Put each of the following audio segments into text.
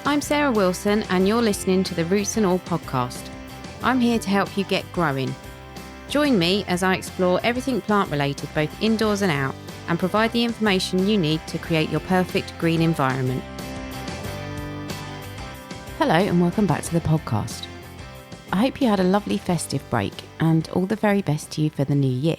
I'm Sarah Wilson and you're listening to the Roots and All podcast. I'm here to help you get growing. Join me as I explore everything plant related both indoors and out and provide the information you need to create your perfect green environment. Hello and welcome back to the podcast. I hope you had a lovely festive break and all the very best to you for the new year.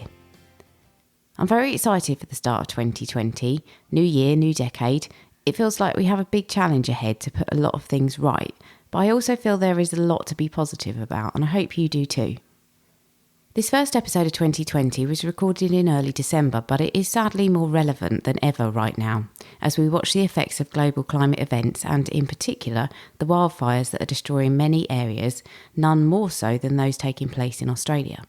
I'm very excited for the start of 2020, new year, new decade. It feels like we have a big challenge ahead to put a lot of things right, but I also feel there is a lot to be positive about and I hope you do too. This first episode of 2020 was recorded in early December, but it is sadly more relevant than ever right now, as we watch the effects of global climate events and, in particular, the wildfires that are destroying many areas, none more so than those taking place in Australia.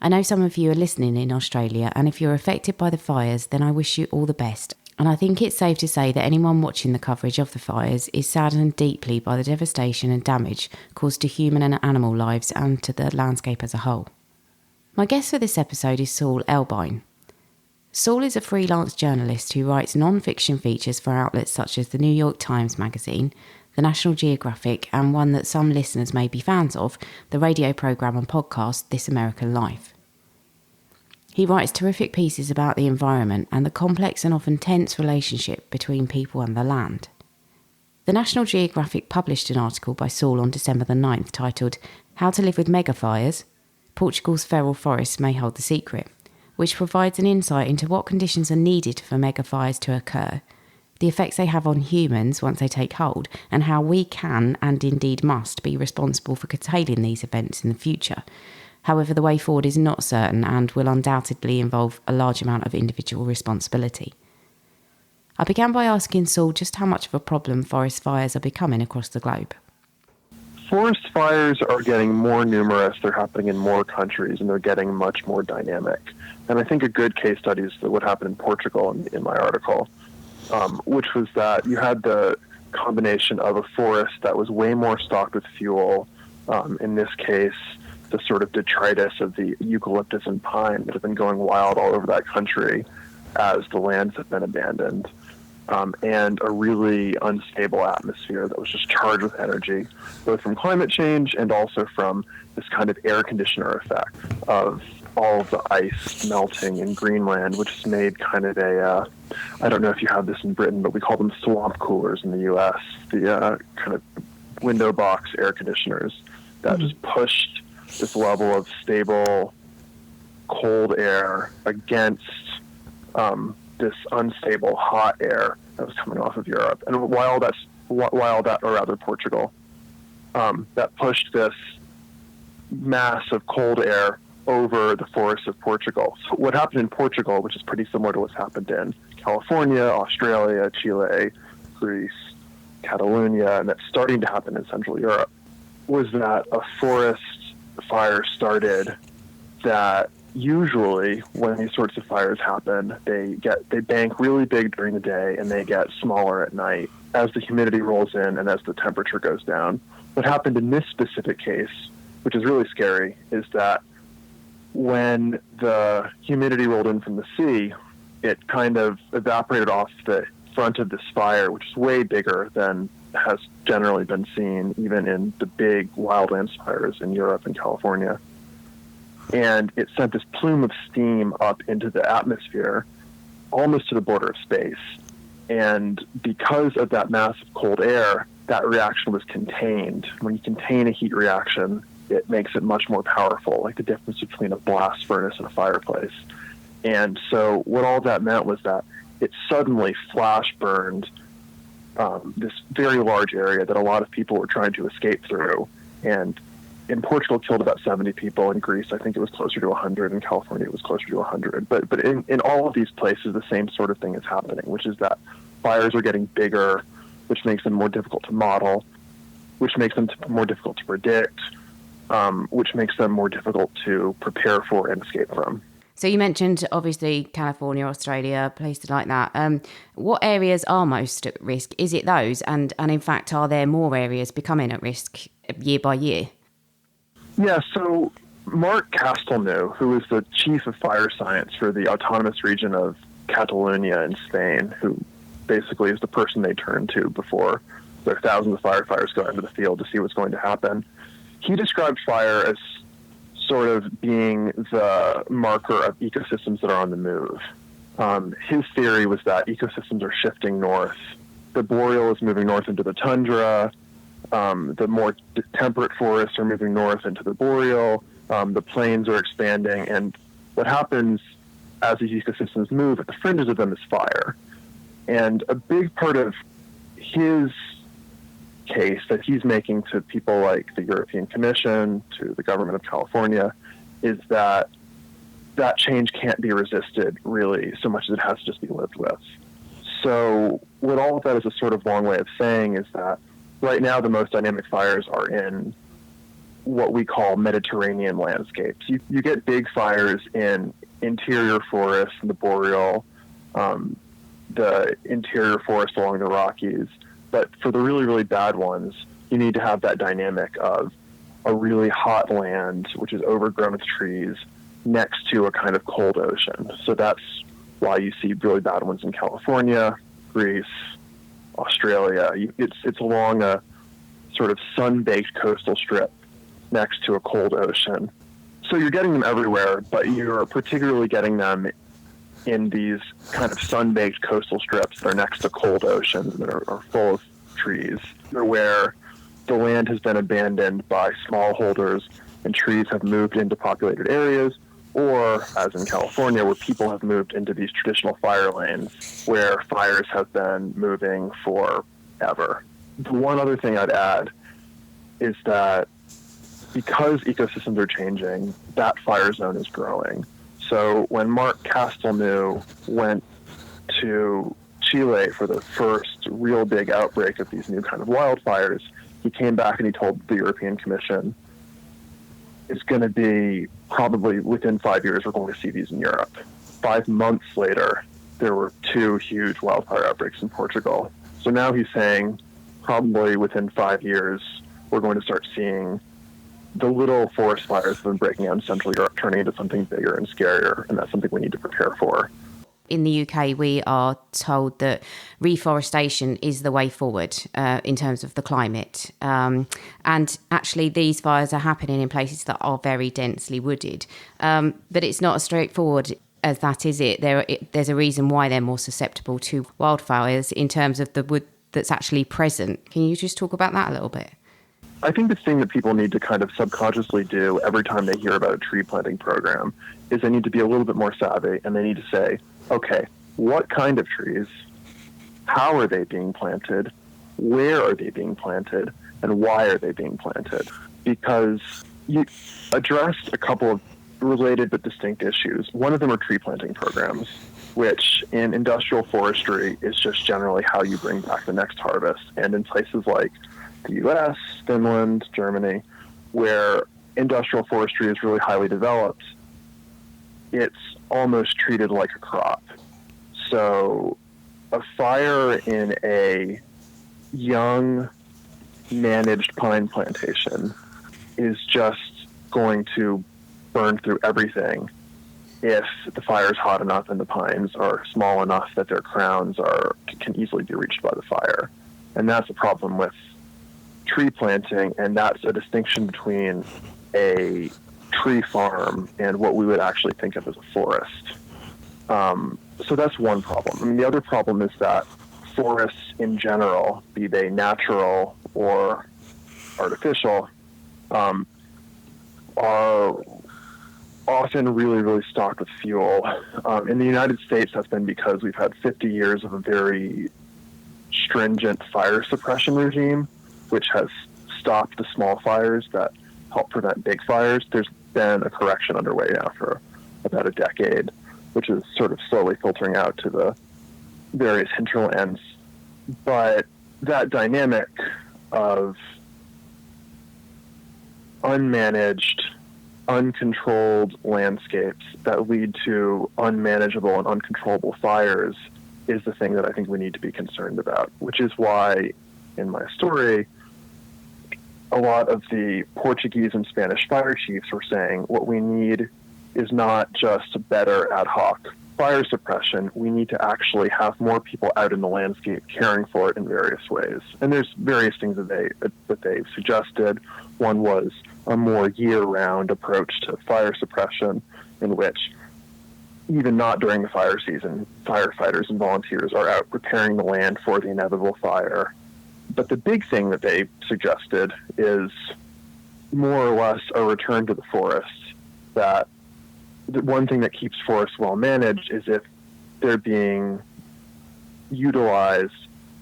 I know some of you are listening in Australia, and if you're affected by the fires, then I wish you all the best. And I think it's safe to say that anyone watching the coverage of the fires is saddened deeply by the devastation and damage caused to human and animal lives and to the landscape as a whole. My guest for this episode is Saul Elbein. Saul is a freelance journalist who writes non-fiction features for outlets such as the New York Times magazine, the National Geographic, and one that some listeners may be fans of, the radio programme and podcast This American Life. He writes terrific pieces about the environment and the complex and often tense relationship between people and the land. The National Geographic published an article by Saul on December the 9th titled How to Live with Megafires, Portugal's Feral Forests May Hold the Secret, which provides an insight into what conditions are needed for megafires to occur, the effects they have on humans once they take hold, and how we can, and indeed must, be responsible for curtailing these events in the future. However, the way forward is not certain and will undoubtedly involve a large amount of individual responsibility. I began by asking Saul just how much of a problem forest fires are becoming across the globe. Forest fires are getting more numerous, they're happening in more countries, and they're getting much more dynamic. And I think a good case study is what happened in Portugal in my article, which was that you had the combination of a forest that was way more stocked with fuel, in this case, the sort of detritus of the eucalyptus and pine that have been going wild all over that country as the lands have been abandoned. And a really unstable atmosphere that was just charged with energy, both from climate change and also from this kind of air conditioner effect of all of the ice melting in Greenland, which has made kind of I don't know if you have this in Britain, but we call them swamp coolers in the U.S., the kind of window box air conditioners that just pushed this level of stable, cold air against this unstable hot air that was coming off of Europe, and Portugal, that pushed this mass of cold air over the forests of Portugal. So what happened in Portugal, which is pretty similar to what's happened in California, Australia, Chile, Greece, Catalonia, and that's starting to happen in Central Europe, was that a forest fire started that usually when these sorts of fires happen, they bank really big during the day and they get smaller at night as the humidity rolls in and as the temperature goes down. What happened in this specific case, which is really scary, is that when the humidity rolled in from the sea, it kind of evaporated off the front of this fire, which is way bigger than has generally been seen even in the big wildland fires in Europe and California. And it sent this plume of steam up into the atmosphere, almost to the border of space. And because of that mass of cold air, that reaction was contained. When you contain a heat reaction, it makes it much more powerful, like the difference between a blast furnace and a fireplace. And so what all that meant was that it suddenly flash burned this very large area that a lot of people were trying to escape through. And in Portugal, killed about 70 people. In Greece, I think it was closer to 100. In California, it was closer to 100. But in all of these places, the same sort of thing is happening, which is that fires are getting bigger, which makes them more difficult to model, which makes them more difficult to predict, which makes them more difficult to prepare for and escape from. So you mentioned, obviously, California, Australia, places like that. What areas are most at risk? Is it those? And in fact, are there more areas becoming at risk year by year? Yeah, so Marc Castelnau, who is the chief of fire science for the autonomous region of Catalonia in Spain, who basically is the person they turn to before There are thousands of firefighters going into the field to see what's going to happen. He described fire as sort of being the marker of ecosystems that are on the move. His theory was that ecosystems are shifting north. The boreal is moving north into the tundra. The more temperate forests are moving north into the boreal. The plains are expanding. And what happens as these ecosystems move at the fringes of them is fire. And a big part of his case that he's making to people like the European Commission, to the government of California, is that that change can't be resisted really so much as it has to just be lived with. So what all of that is a sort of long way of saying is that right now the most dynamic fires are in what we call Mediterranean landscapes. You get big fires in interior forests in the boreal, the interior forest along the Rockies. But for the really, really bad ones, you need to have that dynamic of a really hot land, which is overgrown with trees, next to a kind of cold ocean. So that's why you see really bad ones in California, Greece, Australia. It's along a sort of sun-baked coastal strip next to a cold ocean. So you're getting them everywhere, but you're particularly getting them in these kind of sun-baked coastal strips that are next to cold oceans that are full of trees, where the land has been abandoned by smallholders and trees have moved into populated areas, or, as in California, where people have moved into these traditional fire lanes where fires have been moving forever. The one other thing I'd add is that because ecosystems are changing, that fire zone is growing. So when Mark Castelnau went to Chile for the first real big outbreak of these new kind of wildfires, he came back and he told the European Commission, it's going to be probably within 5 years we're going to see these in Europe. 5 months later, there were 2 huge wildfire outbreaks in Portugal. So now he's saying probably within 5 years we're going to start seeing the little forest fires that have been breaking out in Central Europe turning into something bigger and scarier, and that's something we need to prepare for. In the UK, we are told that reforestation is the way forward in terms of the climate. And actually, these fires are happening in places that are very densely wooded. But it's not as straightforward as that, is it? There's a reason why they're more susceptible to wildfires in terms of the wood that's actually present. Can you just talk about that a little bit? I think the thing that people need to kind of subconsciously do every time they hear about a tree planting program is they need to be a little bit more savvy, and they need to say, okay, what kind of trees, how are they being planted, where are they being planted, and why are they being planted? Because you addressed a couple of related but distinct issues. One of them are tree planting programs, which in industrial forestry is just generally how you bring back the next harvest. And in places like the US, Finland, Germany, where industrial forestry is really highly developed, it's almost treated like a crop. So a fire in a young, managed pine plantation is just going to burn through everything if the fire is hot enough and the pines are small enough that their crowns can easily be reached by the fire. And that's a problem with tree planting, and that's a distinction between a tree farm and what we would actually think of as a forest. So that's one problem. I mean, the other problem is that forests in general, be they natural or artificial, are often really, really stocked with fuel. In the United States, that's been because we've had 50 years of a very stringent fire suppression regime, which has stopped the small fires that help prevent big fires. There's been a correction underway now for about a decade, which is sort of slowly filtering out to the various hinterlands. But that dynamic of unmanaged, uncontrolled landscapes that lead to unmanageable and uncontrollable fires is the thing that I think we need to be concerned about, which is why in my story, a lot of the Portuguese and Spanish fire chiefs were saying what we need is not just better ad hoc fire suppression, we need to actually have more people out in the landscape caring for it in various ways. And there's various things that they suggested. One was a more year-round approach to fire suppression, in which even not during the fire season, firefighters and volunteers are out preparing the land for the inevitable fire. But the big thing that they suggested is more or less a return to the forest. That the one thing that keeps forests well managed is if they're being utilized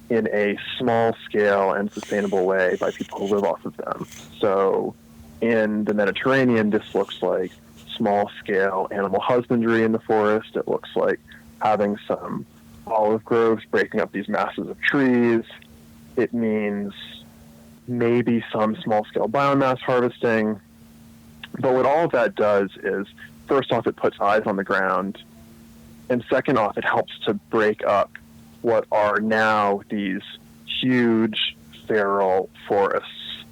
in a small scale and sustainable way by people who live off of them. So in the Mediterranean, this looks like small scale animal husbandry in the forest. It looks like having some olive groves breaking up these masses of trees. It means maybe some small scale biomass harvesting. But what all of that does is, first off, it puts eyes on the ground. And second off, it helps to break up what are now these huge feral forests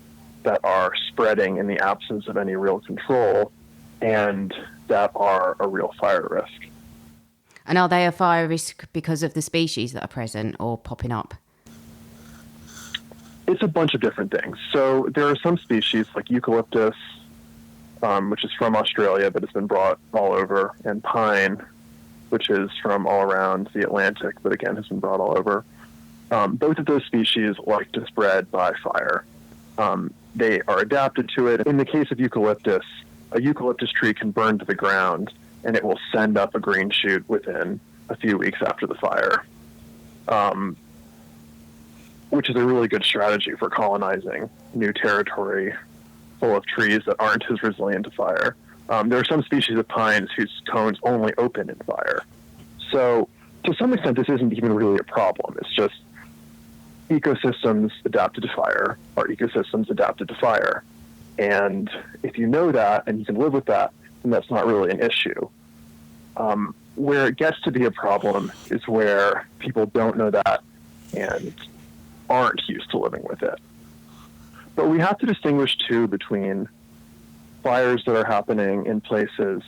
that are spreading in the absence of any real control and that are a real fire risk. And are they a fire risk because of the species that are present or popping up? It's a bunch of different things. So there are some species like eucalyptus, which is from Australia but has been brought all over, and pine, which is from all around the Atlantic but again has been brought all over. Both of those species like to spread by fire. They are adapted to it. In the case of eucalyptus, a eucalyptus tree can burn to the ground and it will send up a green shoot within a few weeks after the fire, which is a really good strategy for colonizing new territory full of trees that aren't as resilient to fire. There are some species of pines whose cones only open in fire. So to some extent, this isn't even really a problem. It's just ecosystems adapted to fire are ecosystems adapted to fire. And if you know that and you can live with that, then that's not really an issue. Where it gets to be a problem is where people don't know that and aren't used to living with it. But we have to distinguish, too, between fires that are happening in places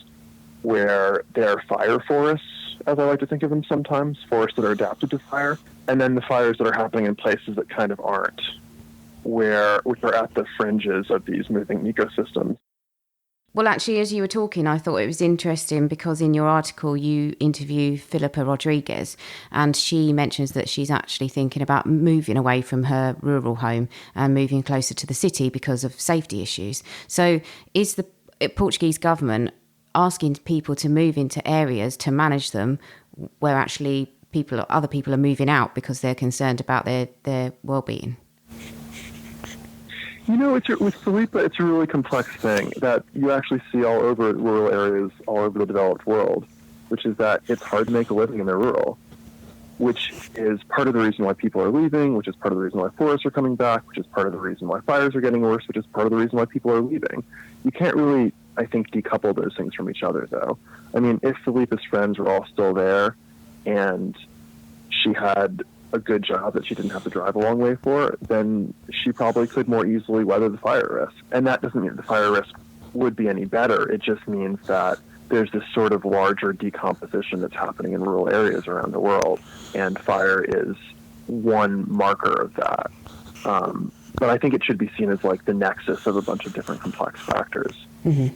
where they're fire forests, as I like to think of them sometimes, forests that are adapted to fire, and then the fires that are happening in places that kind of aren't, which are at the fringes of these moving ecosystems. Well, actually, as you were talking, I thought it was interesting because in your article you interview Philippa Rodriguez, and she mentions that she's actually thinking about moving away from her rural home and moving closer to the city because of safety issues. So is the Portuguese government asking people to move into areas to manage them where actually other people are moving out because they're concerned about their well-being? You know, with Philippa, it's a really complex thing that you actually see all over rural areas, all over the developed world, which is that it's hard to make a living in the rural, which is part of the reason why people are leaving, which is part of the reason why forests are coming back, which is part of the reason why fires are getting worse, which is part of the reason why people are leaving. You can't really, I think, decouple those things from each other, though. I mean, if Philippa's friends were all still there and she had a good job that she didn't have to drive a long way for, then she probably could more easily weather the fire risk. And that doesn't mean the fire risk would be any better. It just means that there's this sort of larger decomposition that's happening in rural areas around the world, and fire is one marker of that. But I think it should be seen as like the nexus of a bunch of different complex factors. Mm-hmm.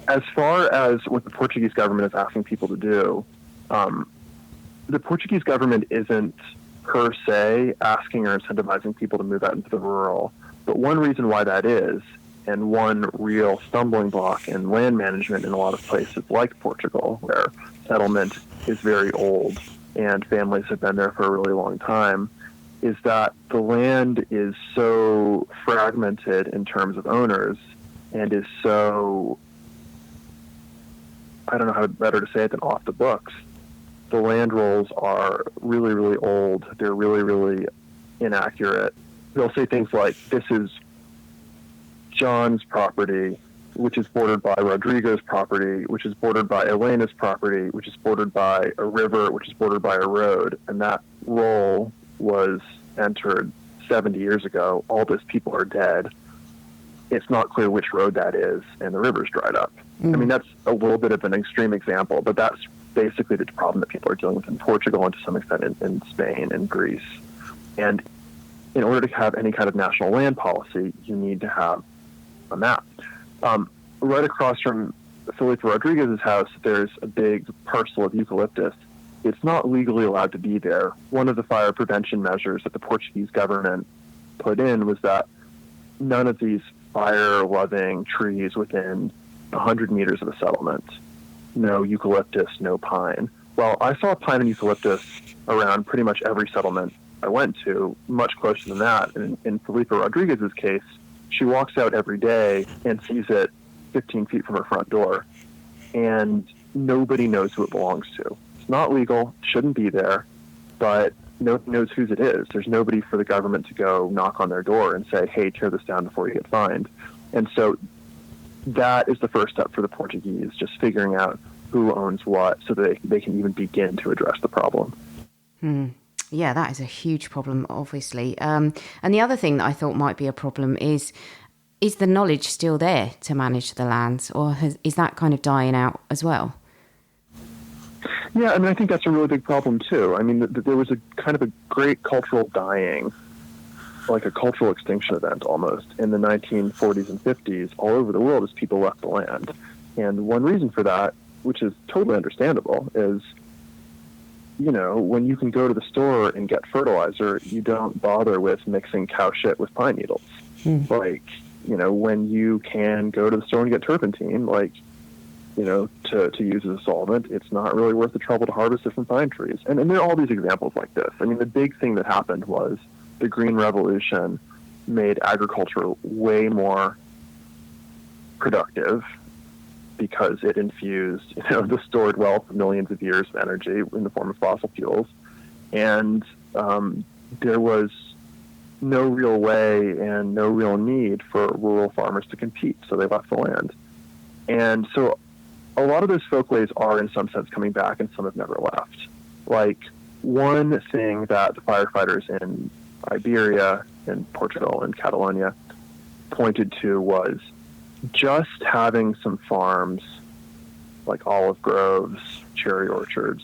As far as what the Portuguese government is asking people to do, the Portuguese government isn't per se asking or incentivizing people to move out into the rural. But one reason why that is, and one real stumbling block in land management in a lot of places like Portugal, where settlement is very old and families have been there for a really long time, is that the land is so fragmented in terms of owners and is so, I don't know how better to say it than off the books. The land rolls are really, really old. They're really, really inaccurate. They'll say things like, this is John's property, which is bordered by Rodrigo's property, which is bordered by Elena's property, which is bordered by a river, which is bordered by a road. And that roll was entered 70 years ago. All those people are dead. It's not clear which road that is, and the river's dried up. I mean, that's a little bit of an extreme example, but that's basically the problem that people are dealing with in Portugal and to some extent in Spain and Greece. And in order to have any kind of national land policy, you need to have a map. Right across from Felipe Rodriguez's house, there's a big parcel of eucalyptus. It's not legally allowed to be there. One of the fire prevention measures that the Portuguese government put in was that none of these fire-loving trees within 100 meters of a settlement. No eucalyptus, no pine. Well, I saw pine and eucalyptus around pretty much every settlement I went to, much closer than that. And in Felipe Rodriguez's case, she walks out every day and sees it 15 feet from her front door, and nobody knows who it belongs to. It's not legal, shouldn't be there, but nobody knows whose it is. There's nobody for the government to go knock on their door and say, hey, tear this down before you get fined. And so that is the first step for the Portuguese, just figuring out who owns what so that they can even begin to address the problem. Yeah, that is a huge problem, obviously. And the other thing that I thought might be a problem is the knowledge still there to manage the lands, or is that kind of dying out as well? Yeah, I mean, I think that's a really big problem, too. I mean, there was a kind of a great cultural dying, like a cultural extinction event almost, in the 1940s and 50s all over the world as people left the land. And one reason for that, which is totally understandable, is, you know, when you can go to the store and get fertilizer, you don't bother with mixing cow shit with pine needles. Like, you know, when you can go to the store and get turpentine, like, you know, to use as a solvent, it's not really worth the trouble to harvest it from pine trees. And there are all these examples like this. I mean, the big thing that happened was the Green Revolution made agriculture way more productive because it infused, you know, the stored wealth of millions of years of energy in the form of fossil fuels. And there was no real way and no real need for rural farmers to compete, so they left the land. And so a lot of those folkways are in some sense coming back, and some have never left. Like, one thing that the firefighters in Iberia, in Portugal, and Catalonia pointed to was just having some farms, like olive groves, cherry orchards,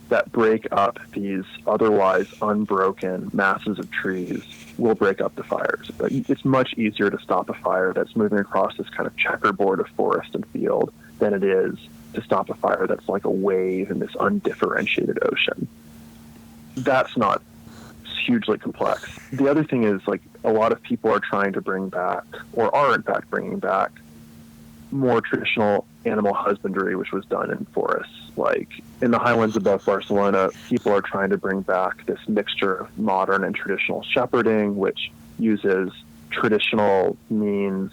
that break up these otherwise unbroken masses of trees will break up the fires. But it's much easier to stop a fire that's moving across this kind of checkerboard of forest and field than it is to stop a fire that's like a wave in this undifferentiated ocean. That's not hugely complex. The other thing is, like, a lot of people are trying to bring back, or are in fact bringing back, more traditional animal husbandry, which was done in forests. Like in the highlands above Barcelona, people are trying to bring back this mixture of modern and traditional shepherding, which uses traditional means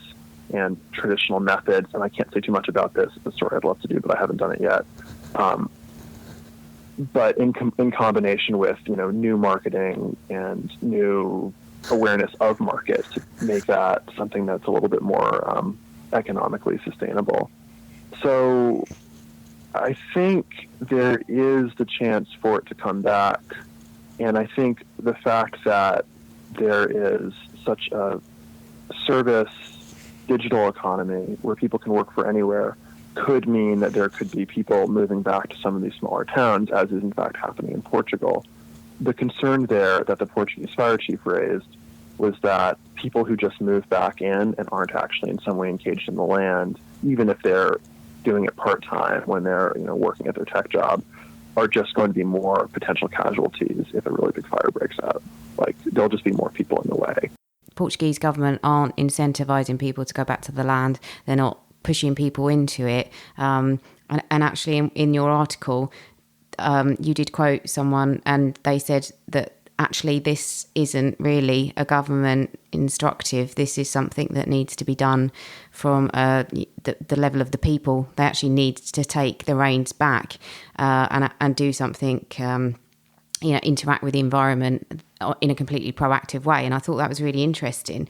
and traditional methods. And I can't say too much about this. It's a story I'd love to do, but I haven't done it yet. But in combination with, you know, new marketing and new awareness of markets to make that something that's a little bit more economically sustainable. So I think there is the chance for it to come back. And I think the fact that there is such a service digital economy where people can work for anywhere could mean that there could be people moving back to some of these smaller towns, as is in fact happening in Portugal. The concern there that the Portuguese fire chief raised was that people who just move back in and aren't actually in some way engaged in the land, even if they're doing it part-time when they're, you know, working at their tech job, are just going to be more potential casualties if a really big fire breaks out. Like, there'll just be more people in the way. Portuguese government aren't incentivizing people to go back to the land. They're not pushing people into it. And actually, in your article, you did quote someone, and they said that actually this isn't really a government instructive. This is something that needs to be done from the level of the people. They actually need to take the reins back and do something, interact with the environment in a completely proactive way. And I thought that was really interesting.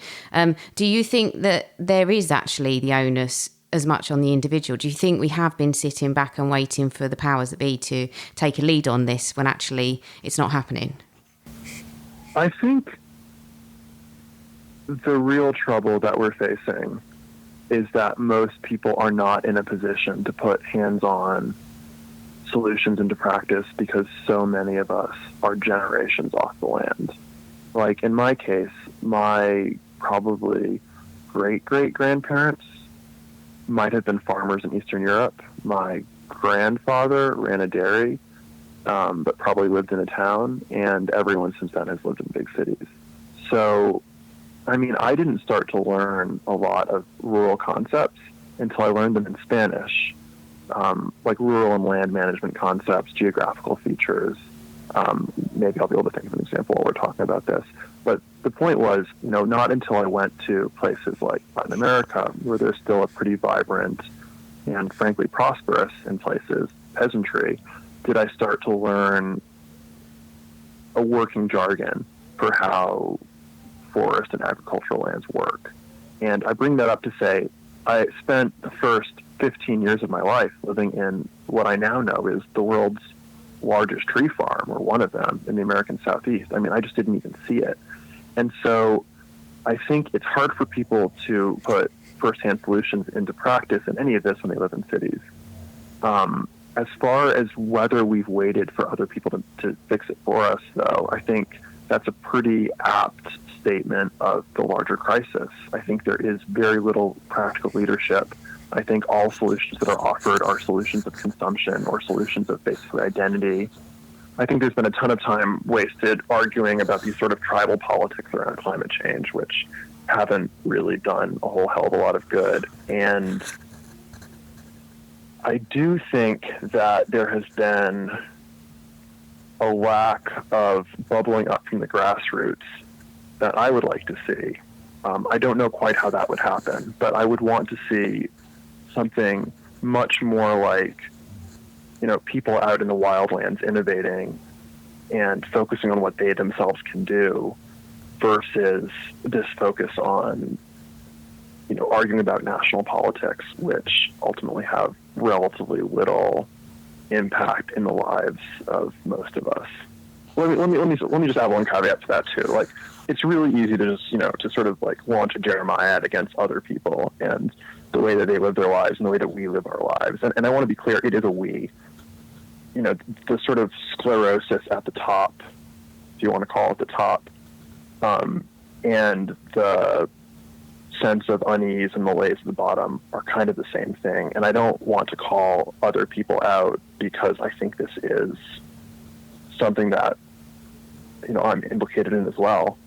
Do you think that there is actually the onus as much on the individual? Do you think we have been sitting back and waiting for the powers that be to take a lead on this when actually it's not happening? I think the real trouble that we're facing is that most people are not in a position to put hands-on solutions into practice because so many of us are generations off the land. Like in my case, my probably great-great-grandparents might have been farmers in Eastern Europe. My grandfather ran a dairy, but probably lived in a town, and everyone since then has lived in big cities. So, I mean, I didn't start to learn a lot of rural concepts until I learned them in Spanish, like rural and land management concepts, geographical features. Maybe I'll be able to think of an example while we're talking about this. But the point was, not until I went to places like Latin America, where there's still a pretty vibrant and frankly prosperous in places peasantry, did I start to learn a working jargon for how forest and agricultural lands work. And I bring that up to say I spent the first 15 years of my life living in what I now know is the world's largest tree farm, or one of them, in the American Southeast. I mean, I just didn't even see it. And so I think it's hard for people to put firsthand solutions into practice in any of this when they live in cities. As far as whether we've waited for other people to fix it for us, though, I think that's a pretty apt statement of the larger crisis. I think there is very little practical leadership. I think all solutions that are offered are solutions of consumption or solutions of basically identity. I think there's been a ton of time wasted arguing about these sort of tribal politics around climate change, which haven't really done a whole hell of a lot of good. And I do think that there has been a lack of bubbling up from the grassroots that I would like to see. I don't know quite how that would happen, but I would want to see something much more like, people out in the wildlands innovating and focusing on what they themselves can do versus this focus on, arguing about national politics, which ultimately have relatively little impact in the lives of most of us. Let me just add one caveat to that too. Like, it's really easy to just, to sort of like launch a Jeremiad against other people and the way that they live their lives and the way that we live our lives. And I want to be clear, it is a we. The sort of sclerosis at the top, if you want to call it the top, and the sense of unease and malaise at the bottom are kind of the same thing. And I don't want to call other people out because I think this is something that, I'm implicated in as well.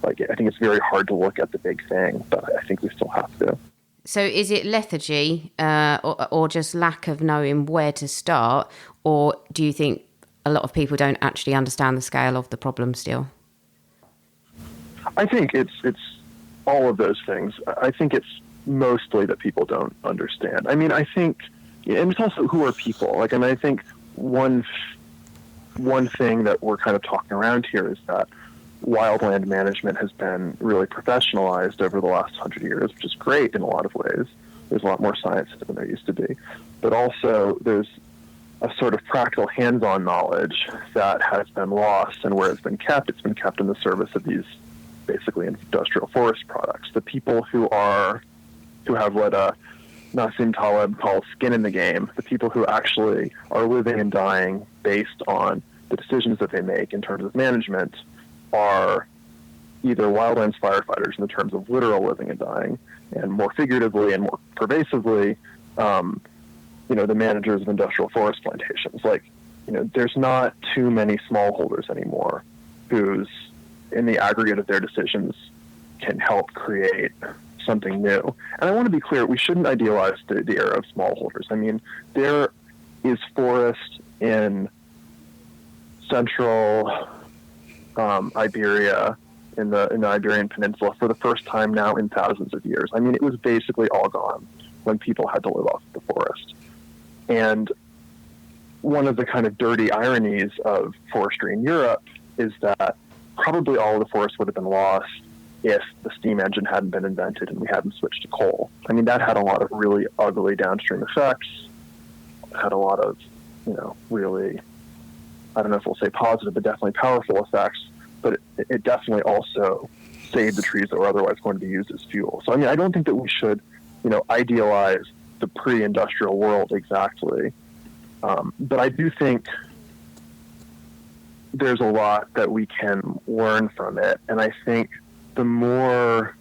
Like, I think it's very hard to look at the big thing, but I think we still have to. So is it lethargy or just lack of knowing where to start? Or do you think a lot of people don't actually understand the scale of the problem still? I think it's all of those things. I think it's mostly that people don't understand. I mean, I think, and it's also who are people. Like, I think one thing that we're kind of talking around here is that wildland management has been really professionalized over the last 100 years, which is great in a lot of ways. There's a lot more science than there used to be. But also there's a sort of practical hands-on knowledge that has been lost, and where it's been kept in the service of these basically industrial forest products. The people who have what Nassim Taleb calls skin in the game, the people who actually are living and dying based on the decisions that they make in terms of management, are either wildlands firefighters in the terms of literal living and dying, and more figuratively and more pervasively, the managers of industrial forest plantations. Like, there's not too many smallholders anymore whose, in the aggregate of their decisions, can help create something new. And I want to be clear, we shouldn't idealize the era of smallholders. I mean, there is forest in central Iberia, in the Iberian Peninsula, for the first time now in thousands of years. I mean, it was basically all gone when people had to live off the forest. And one of the kind of dirty ironies of forestry in Europe is that probably all of the forest would have been lost if the steam engine hadn't been invented and we hadn't switched to coal. I mean, that had a lot of really ugly downstream effects. It had a lot of, really, I don't know if we'll say positive, but definitely powerful effects. But it definitely also saved the trees that were otherwise going to be used as fuel. So, I mean, I don't think that we should, idealize the pre-industrial world exactly. But I do think there's a lot that we can learn from it. And I think the more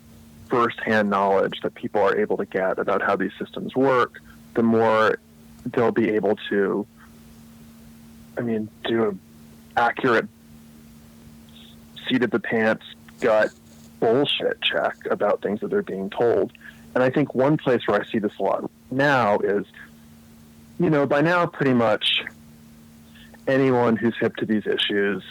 firsthand knowledge that people are able to get about how these systems work, the more they'll be able to, do an accurate seat of the pants, gut bullshit check about things that they're being told. And I think one place where I see this a lot now is, by now pretty much anyone who's hip to these issues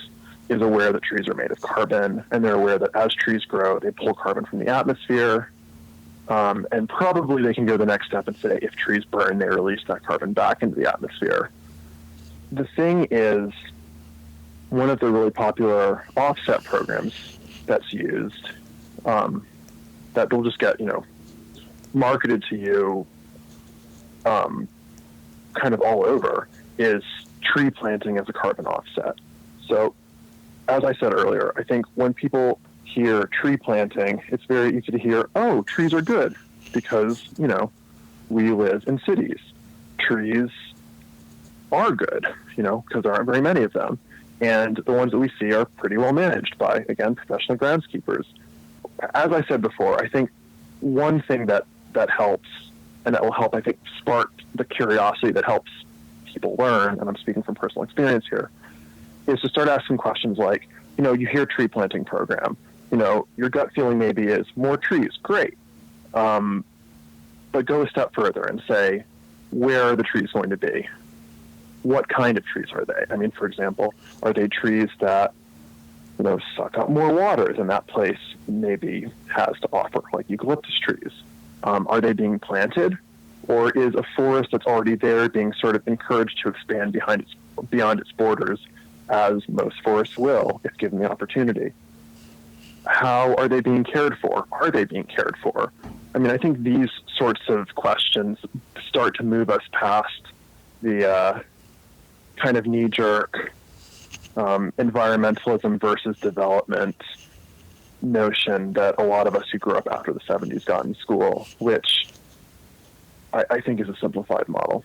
is aware that trees are made of carbon, and they're aware that as trees grow, they pull carbon from the atmosphere. And probably they can go the next step and say, if trees burn, they release that carbon back into the atmosphere. The thing is, one of the really popular offset programs that's used, that will just get, marketed to you kind of all over, is tree planting as a carbon offset. So, as I said earlier, I think when people hear tree planting, it's very easy to hear, oh, trees are good because, we live in cities. Trees are good, because there aren't very many of them. And the ones that we see are pretty well managed by, again, professional groundskeepers. As I said before, I think one thing that helps, and that will help, I think, spark the curiosity that helps people learn, and I'm speaking from personal experience here, is to start asking questions like, you hear tree planting program, your gut feeling maybe is more trees, great. But go a step further and say, where are the trees going to be? What kind of trees are they? For example, are they trees that, suck up more water than that place maybe has to offer, like eucalyptus trees? Are they being planted? Or is a forest that's already there being sort of encouraged to expand beyond its borders, as most forests will, if given the opportunity? How are they being cared for? Are they being cared for? I think these sorts of questions start to move us past the kind of knee-jerk environmentalism versus development notion that a lot of us who grew up after the 70s got in school, which I think is a simplified model.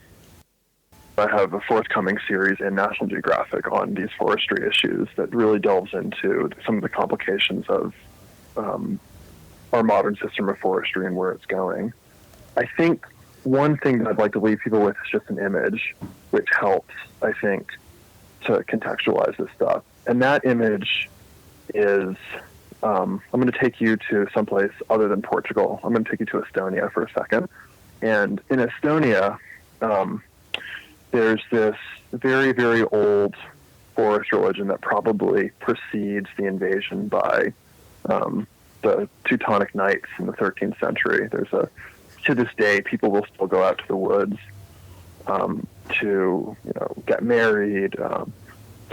I have a forthcoming series in National Geographic on these forestry issues that really delves into some of the complications of our modern system of forestry and where it's going. I think one thing that I'd like to leave people with is just an image, which helps, I think, to contextualize this stuff. And that image is, I'm going to take you to someplace other than Portugal. I'm going to take you to Estonia for a second. And in Estonia, there's this very, very old forest religion that probably precedes the invasion by the Teutonic Knights in the 13th century. To this day, people will still go out to the woods to get married,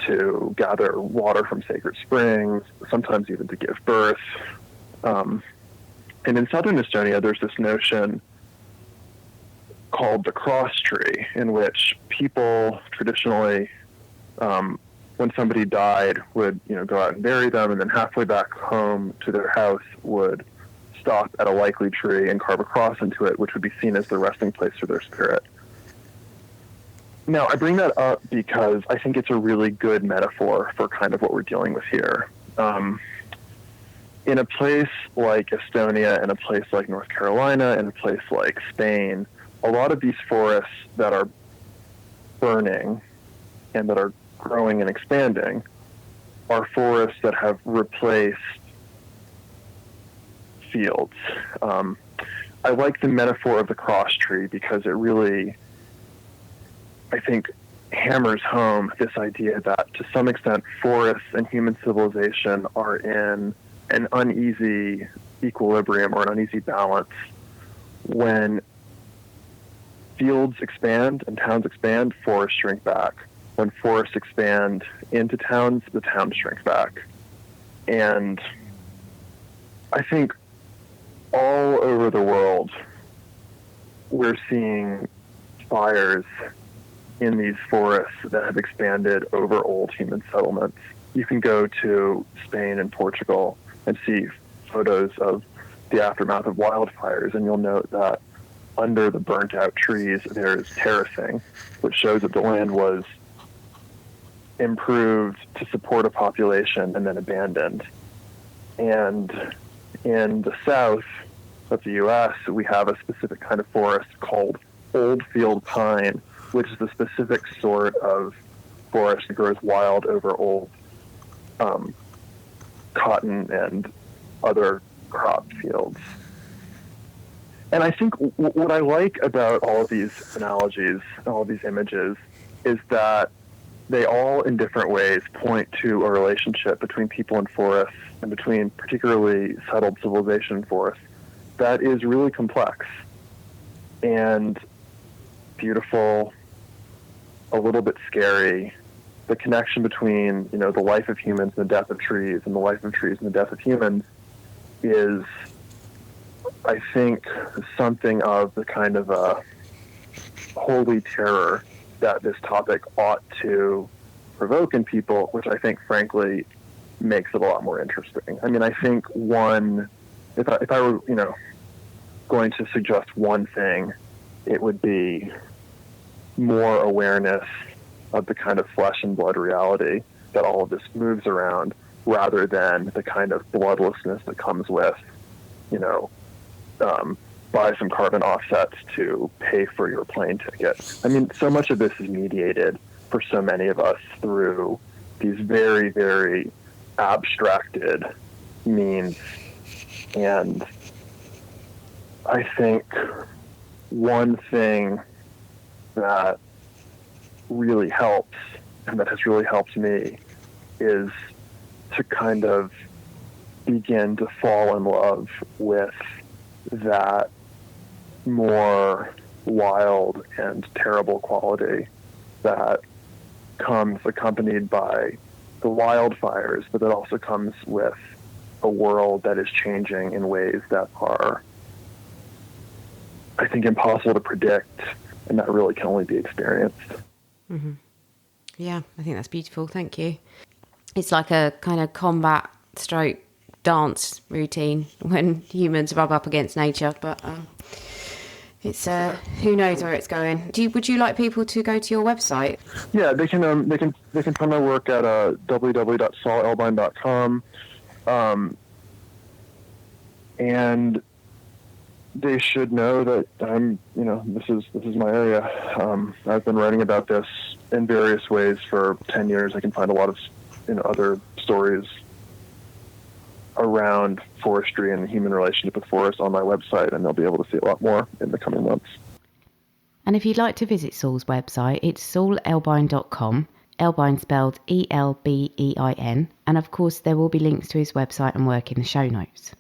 to gather water from sacred springs, sometimes even to give birth. And in southern Estonia, there's this notion called the cross tree, in which people traditionally, when somebody died, would go out and bury them, and then halfway back home to their house would stop at a likely tree and carve a cross into it, which would be seen as the resting place for their spirit. Now, I bring that up because I think it's a really good metaphor for kind of what we're dealing with here. In a place like Estonia, and a place like North Carolina, and a place like Spain, a lot of these forests that are burning and that are growing and expanding are forests that have replaced fields. I like the metaphor of the cross tree because it really, I think, hammers home this idea that to some extent forests and human civilization are in an uneasy equilibrium or an uneasy balance. When fields expand and towns expand, forests shrink back. When forests expand into towns, the towns shrink back. And I think all over the world, we're seeing fires in these forests that have expanded over old human settlements. You can go to Spain and Portugal and see photos of the aftermath of wildfires, and you'll note that under the burnt out trees, there's terracing, which shows that the land was improved to support a population and then abandoned. And in the south of the U.S., we have a specific kind of forest called old field pine, which is the specific sort of forest that grows wild over old cotton and other crop fields. And I think what I like about all of these analogies, all of these images, is that they all in different ways point to a relationship between people and forests, and between particularly settled civilization and forests, that is really complex and beautiful, a little bit scary. The connection between, the life of humans and the death of trees, and the life of trees and the death of humans, is, I think, something of the kind of a holy terror that this topic ought to provoke in people, which I think, frankly, makes it a lot more interesting. I mean, I think if I were, going to suggest one thing, it would be more awareness of the kind of flesh and blood reality that all of this moves around, rather than the kind of bloodlessness that comes with, buy some carbon offsets to pay for your plane ticket. I mean, so much of this is mediated for so many of us through these very, very abstracted means. And I think one thing that really helps, and that has really helped me, is to kind of begin to fall in love with that more wild and terrible quality that comes accompanied by the wildfires, but that also comes with a world that is changing in ways that are, I think, impossible to predict, and that really can only be experienced. Mm-hmm. Yeah, I think that's beautiful. Thank you. It's like a kind of combat stroke dance routine when humans rub up against nature, but it's who knows where it's going. Would you like people to go to your website? Yeah, they can find my work at www.saulelbein.com, and they should know that I'm, this is my area. I've been writing about this in various ways for 10 years. I can find a lot of other stories around forestry and the human relationship with forests on my website, and they'll be able to see a lot more in the coming months. And if you'd like to visit Saul's website, it's saulelbein.com, Elbein spelled Elbein, and of course there will be links to his website and work in the show notes.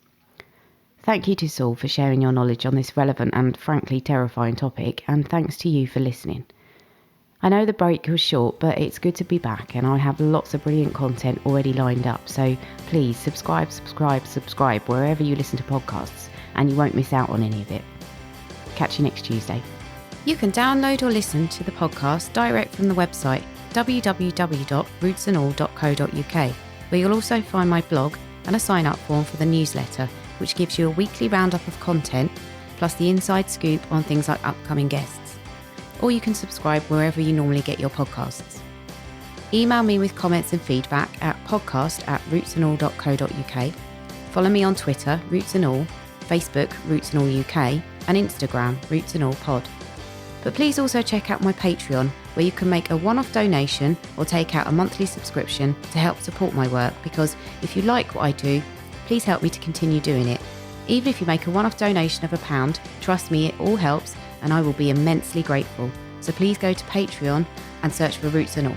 Thank you to Saul for sharing your knowledge on this relevant and frankly terrifying topic, and thanks to you for listening. I know the break was short, but it's good to be back, and I have lots of brilliant content already lined up, so please subscribe wherever you listen to podcasts, and you won't miss out on any of it. Catch you next Tuesday. You can download or listen to the podcast direct from the website www.rootsandall.co.uk, where you'll also find my blog and a sign-up form for the newsletter, which gives you a weekly roundup of content, plus the inside scoop on things like upcoming guests. Or you can subscribe wherever you normally get your podcasts. Email me with comments and feedback at podcast@rootsandall.co.uk. Follow me on Twitter, Roots and All, Facebook, Roots and All UK, and Instagram, Roots and All Pod. But please also check out my Patreon, where you can make a one-off donation or take out a monthly subscription to help support my work, because if you like what I do, please help me to continue doing it. Even if you make a one-off donation of £1, trust me, it all helps, and I will be immensely grateful. So please go to Patreon and search for Roots and All.